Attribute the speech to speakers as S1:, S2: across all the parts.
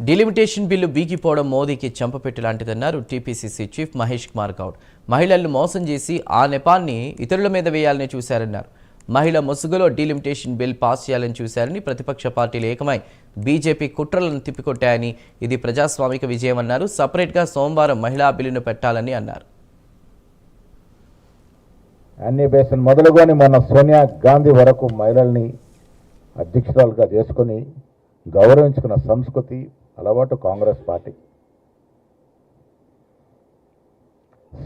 S1: Delimitation bill బీగిపోవడం మోదీకి చెంపపెట్టు లాంటిదన్నారు TPCC chief Mahesh Kumar Goud. మహిళలను మోసం చేసి ఆ నెపాన్ని ఇతరుల మీద వేయాలని చూశారన్నారు. మహిళ ముసుగులో డిలిమిటేషన్ బిల్ పాస్ చేయాలని చూశారని, ప్రతిపక్ష పార్టీలు ఏకమై బీజేపీ కుట్రలను తిప్పికొట్టాయని, ఇది ప్రజాస్వామిక విజయమన్నారు. సపరేట్గా సోమవారం మహిళా బిల్లును పెట్టాలని అన్నారు.
S2: అన్ని బేసన్ మొదలుకొని మొన్న సోనియా గాంధీ వరకు మహిళల్ని అధ్యక్షురాలుగా చేసుకుని గౌరవించుకున్న సంస్కృతి అలవాటు కాంగ్రెస్ పార్టీ.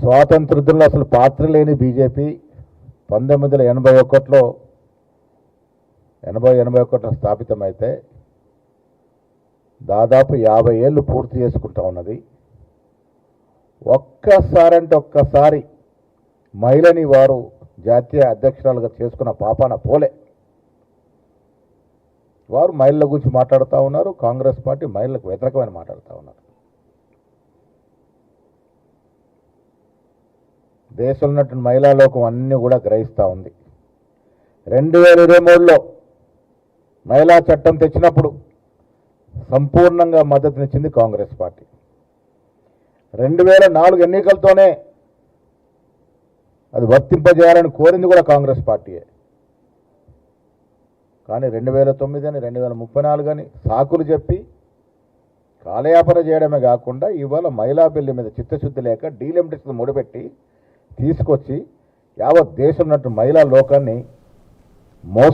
S2: స్వాతంత్ర్యంలో అసలు పాత్ర లేని బీజేపీ 1981లో 81 స్థాపితమైతే దాదాపు 50 ఏళ్ళు పూర్తి చేసుకుంటా ఉన్నది. ఒక్కసారి మహిళని వారు జాతీయ అధ్యక్షురాలుగా చేసుకున్న పాపాన పోలే. వారు మహిళల గురించి మాట్లాడుతూ ఉన్నారు. కాంగ్రెస్ పార్టీ మహిళలకు వ్యతిరేకమైన మాట్లాడుతూ ఉన్నారు. దేశంలో ఉన్నటువంటి మహిళా లోకం అన్నీ కూడా గ్రహిస్తూ ఉంది. 2023లో మహిళా చట్టం తెచ్చినప్పుడు సంపూర్ణంగా మద్దతునిచ్చింది కాంగ్రెస్ పార్టీ. 2004 ఎన్నికలతోనే అది వర్తింపజేయాలని కోరింది కూడా కాంగ్రెస్ పార్టీయే. కానీ 2009 అని 2034 అని సాకులు చెప్పి కాలయాపన చేయడమే కాకుండా ఇవాళ మహిళా బిల్లు మీద చిత్తశుద్ధి లేక డీలిమిటేషన్ ముడిపెట్టి తీసుకొచ్చి యావత్ దేశం ఉన్నట్టు మహిళా లోకాన్ని మోసం